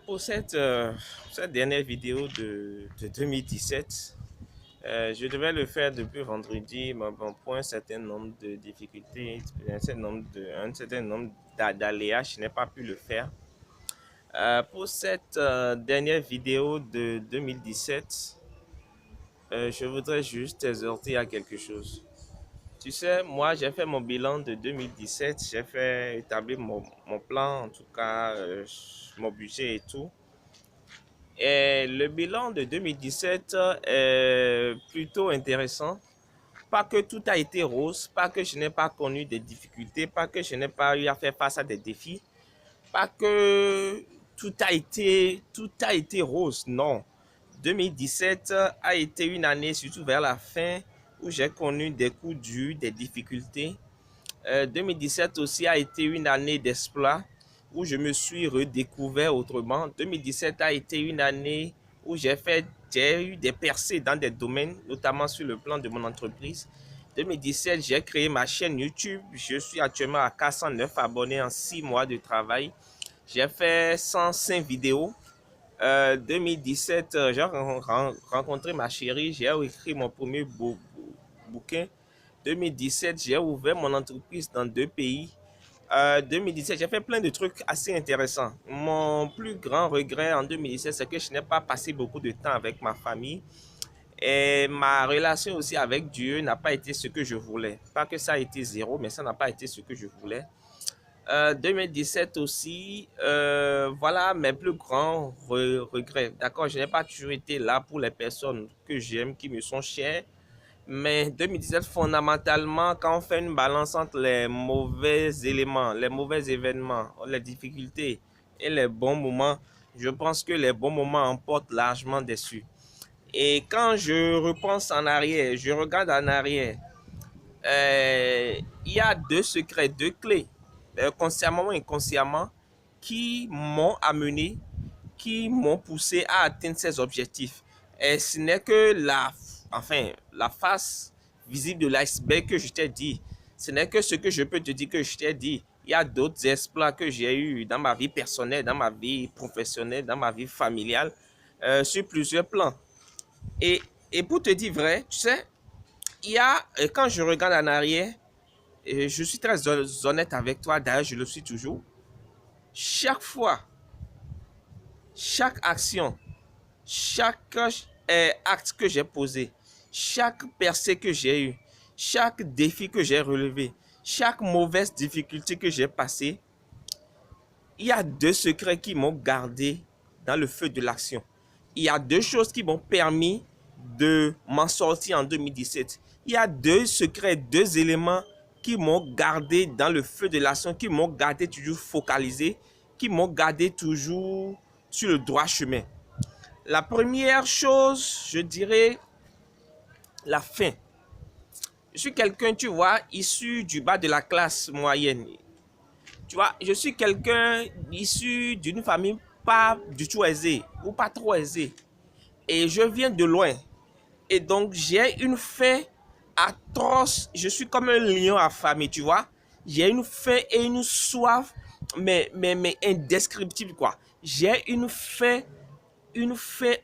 Pour cette dernière vidéo de 2017, je devais le faire depuis vendredi, mais bon, pour un certain nombre de difficultés, un certain nombre d'aléas, je n'ai pas pu le faire. Pour cette dernière vidéo de 2017, je voudrais juste exhorter à quelque chose. Tu sais, moi, j'ai fait mon bilan de 2017, j'ai fait établir mon plan, en tout cas, mon budget et tout. Et le bilan de 2017 est plutôt intéressant. Pas que tout a été rose, pas que je n'ai pas connu des difficultés, pas que je n'ai pas eu à faire face à des défis, pas que tout a été rose, non. 2017 a été une année, surtout vers la fin, où j'ai connu des coups durs, des difficultés. 2017 aussi a été une année d'exploit où je me suis redécouvert autrement. 2017 a été une année où j'ai eu des percées dans des domaines, notamment sur le plan de mon entreprise. 2017, j'ai créé ma chaîne YouTube. Je suis actuellement à 409 abonnés en 6 mois de travail. J'ai fait 105 vidéos. 2017, j'ai rencontré ma chérie. J'ai écrit mon premier bouquin. 2017, j'ai ouvert mon entreprise dans 2 pays. 2017, j'ai fait plein de trucs assez intéressants. Mon plus grand regret en 2017, c'est que je n'ai pas passé beaucoup de temps avec ma famille. Et ma relation aussi avec Dieu n'a pas été ce que je voulais. Pas que ça a été zéro, mais ça n'a pas été ce que je voulais. 2017 aussi, voilà mes plus grands regrets. D'accord, je n'ai pas toujours été là pour les personnes que j'aime, qui me sont chères. Mais 2017, fondamentalement, quand on fait une balance entre les mauvais éléments, les mauvais événements, les difficultés et les bons moments, je pense que les bons moments emportent largement dessus. Et quand je repense en arrière, je regarde en arrière, il y a 2 secrets, 2 clés, consciemment ou inconsciemment, qui m'ont amené, qui m'ont poussé à atteindre ces objectifs. Et ce n'est que la face visible de l'iceberg que je t'ai dit. Ce n'est que ce que je peux te dire que je t'ai dit. Il y a d'autres exploits que j'ai eus dans ma vie personnelle, dans ma vie professionnelle, dans ma vie familiale, sur plusieurs plans. Et pour te dire vrai, tu sais, quand je regarde en arrière, et je suis très honnête avec toi, d'ailleurs je le suis toujours, chaque fois, chaque action, chaque acte que j'ai posé, chaque percée que j'ai eue, chaque défi que j'ai relevé, chaque mauvaise difficulté que j'ai passée, il y a 2 secrets qui m'ont gardé dans le feu de l'action. Il y a 2 choses qui m'ont permis de m'en sortir en 2017. Il y a 2 secrets, 2 éléments qui m'ont gardé dans le feu de l'action, qui m'ont gardé toujours focalisé, qui m'ont gardé toujours sur le droit chemin. La première chose, je dirais, la faim. Je suis quelqu'un, tu vois, issu du bas de la classe moyenne. Tu vois, je suis quelqu'un issu d'une famille pas du tout aisée ou pas trop aisée. Et je viens de loin. Et donc, j'ai une faim atroce. Je suis comme un lion affamé, tu vois. J'ai une faim et une soif, mais indescriptible, quoi. J'ai une faim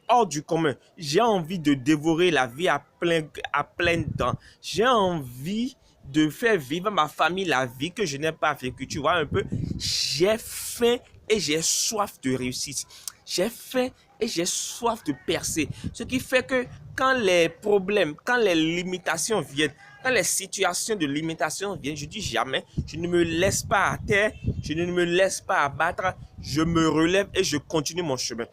hors du commun. J'ai envie de dévorer la vie à plein dents. J'ai envie de faire vivre ma famille la vie que je n'ai pas vécue. Tu vois un peu, j'ai faim et j'ai soif de réussite. J'ai faim et j'ai soif de percer. Ce qui fait que quand les problèmes, quand les limitations viennent, quand les situations de limitation viennent, je dis jamais, je ne me laisse pas à terre, je ne me laisse pas abattre, je me relève et je continue mon chemin.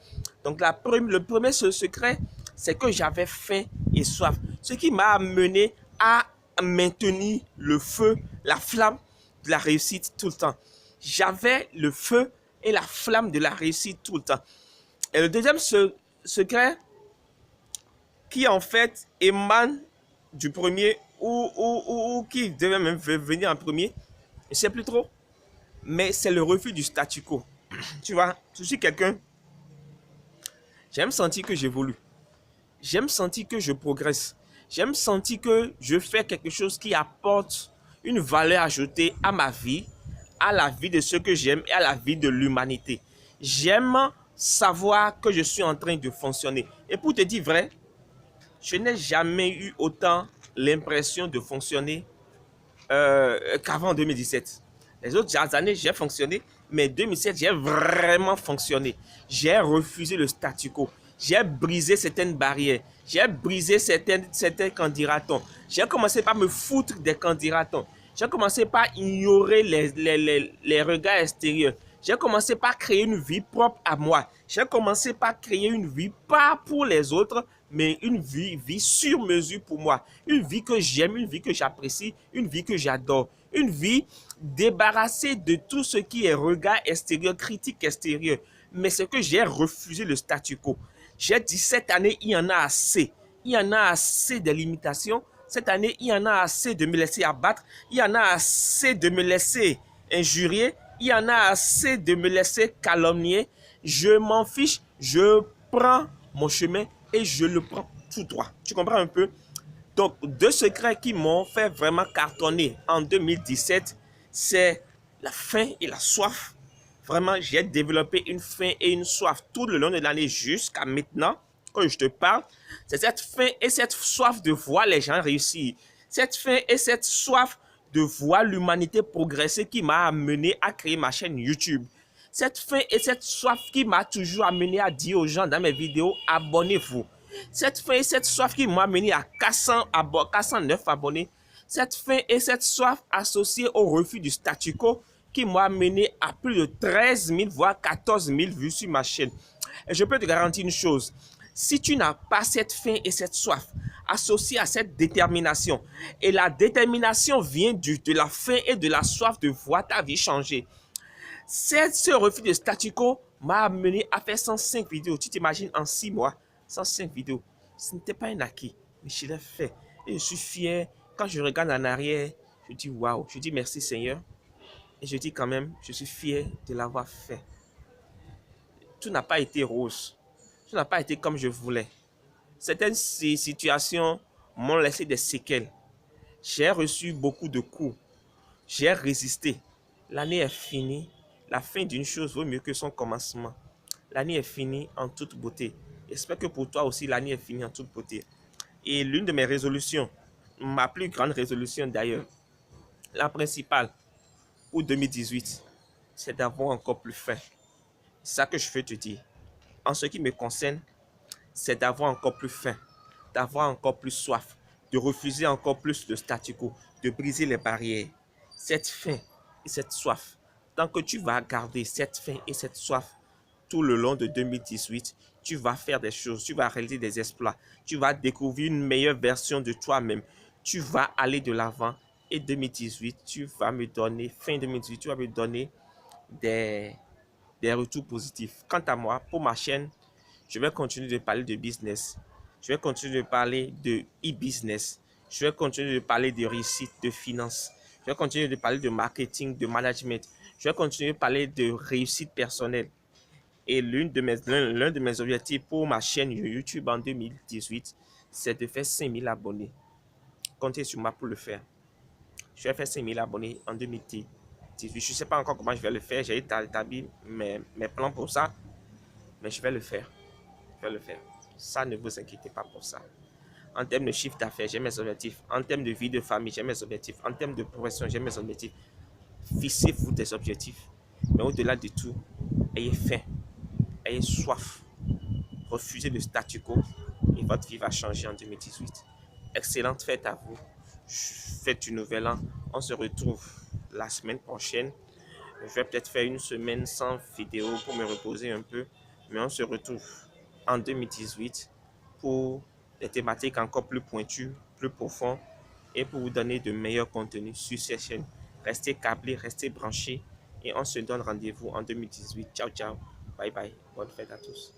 Donc le premier secret, c'est que j'avais faim et soif. Ce qui m'a amené à maintenir le feu, la flamme de la réussite tout le temps. J'avais le feu et la flamme de la réussite tout le temps. Et le deuxième secret, qui en fait émane du premier ou qui devait même venir en premier, je ne sais plus trop, mais c'est le refus du statu quo. Tu vois, je suis quelqu'un, j'aime sentir que j'évolue, j'aime sentir que je progresse, j'aime sentir que je fais quelque chose qui apporte une valeur ajoutée à ma vie, à la vie de ceux que j'aime et à la vie de l'humanité. J'aime savoir que je suis en train de fonctionner. Et pour te dire vrai, je n'ai jamais eu autant l'impression de fonctionner qu'avant 2017. Les autres années, j'ai fonctionné, mais 2007, j'ai vraiment fonctionné. J'ai refusé le statu quo. J'ai brisé certaines barrières. J'ai brisé certains candidatons. J'ai commencé par me foutre des candidatons. J'ai commencé par ignorer les regards extérieurs. J'ai commencé par créer une vie propre à moi. J'ai commencé par créer une vie pas pour les autres, mais une vie sur mesure pour moi. Une vie que j'aime, une vie que j'apprécie, une vie que j'adore. Une vie débarrassée de tout ce qui est regard extérieur, critique extérieure. Mais c'est que j'ai refusé le statu quo. J'ai dit cette année, il y en a assez. Il y en a assez de limitations. Cette année, il y en a assez de me laisser abattre. Il y en a assez de me laisser injurier. Il y en a assez de me laisser calomnier. Je m'en fiche. Je prends mon chemin et je le prends tout droit. Tu comprends un peu? Donc, deux secrets qui m'ont fait vraiment cartonner en 2017, c'est la faim et la soif. Vraiment, j'ai développé une faim et une soif tout le long de l'année jusqu'à maintenant, quand je te parle. C'est cette faim et cette soif de voir les gens réussir. Cette faim et cette soif de voir l'humanité progresser qui m'a amené à créer ma chaîne YouTube. Cette faim et cette soif qui m'a toujours amené à dire aux gens dans mes vidéos, abonnez-vous. Cette faim et cette soif qui m'a amené à 409 abonnés. Cette faim et cette soif associée au refus du statu quo qui m'a amené à plus de 13 000 voire 14 000 vues sur ma chaîne. Et je peux te garantir une chose, si tu n'as pas cette faim et cette soif associée à cette détermination, et la détermination vient de la faim et de la soif de voir ta vie changer, ce refus de statu quo m'a amené à faire 105 vidéos. Tu t'imagines en 6 mois, 105 vidéos. Ce n'était pas un acquis, mais je l'ai fait. Et je suis fier. Quand je regarde en arrière, je dis waouh, je dis merci Seigneur. Et je dis quand même, je suis fier de l'avoir fait. Tout n'a pas été rose. Tout n'a pas été comme je voulais. Certaines situations m'ont laissé des séquelles. J'ai reçu beaucoup de coups. J'ai résisté. L'année est finie. La fin d'une chose vaut mieux que son commencement. L'année est finie en toute beauté. J'espère que pour toi aussi, l'année est finie en toute beauté. Et l'une de mes résolutions, ma plus grande résolution d'ailleurs, la principale pour 2018, c'est d'avoir encore plus faim. C'est ça que je veux te dire. En ce qui me concerne, c'est d'avoir encore plus faim, d'avoir encore plus soif, de refuser encore plus le statu quo, de briser les barrières. Cette faim et cette soif, tant que tu vas garder cette faim et cette soif tout le long de 2018, tu vas faire des choses, tu vas réaliser des exploits, tu vas découvrir une meilleure version de toi-même, tu vas aller de l'avant et 2018, tu vas me donner, fin 2018, tu vas me donner des retours positifs. Quant à moi, pour ma chaîne, je vais continuer de parler de business. Je vais continuer de parler de e-business. Je vais continuer de parler de réussite, de finance. Je vais continuer de parler de marketing, de management. Je vais continuer de parler de réussite personnelle. Et l'un de mes objectifs pour ma chaîne YouTube en 2018, c'est de faire 5000 abonnés. Comptez sur moi pour le faire. Je vais faire 5000 abonnés en 2018. Je ne sais pas encore comment je vais le faire. J'ai établi mes plans pour ça. Mais je vais le faire. Je vais le faire. Ça, ne vous inquiétez pas pour ça. En termes de chiffre d'affaires, j'ai mes objectifs. En termes de vie de famille, j'ai mes objectifs. En termes de profession, j'ai mes objectifs. Fixez-vous des objectifs. Mais au-delà de tout, ayez faim. Ayez soif. Refusez le statu quo. Et votre vie va changer en 2018. Excellente fête à vous. Fête du nouvel an. On se retrouve la semaine prochaine. Je vais peut-être faire une semaine sans vidéo pour me reposer un peu. Mais on se retrouve en 2018 pour des thématiques encore plus pointues, plus profondes et pour vous donner de meilleurs contenus sur cette chaîne. Restez câblés, restez branchés et on se donne rendez-vous en 2018. Ciao, ciao. Bye bye. Bonne fête à tous.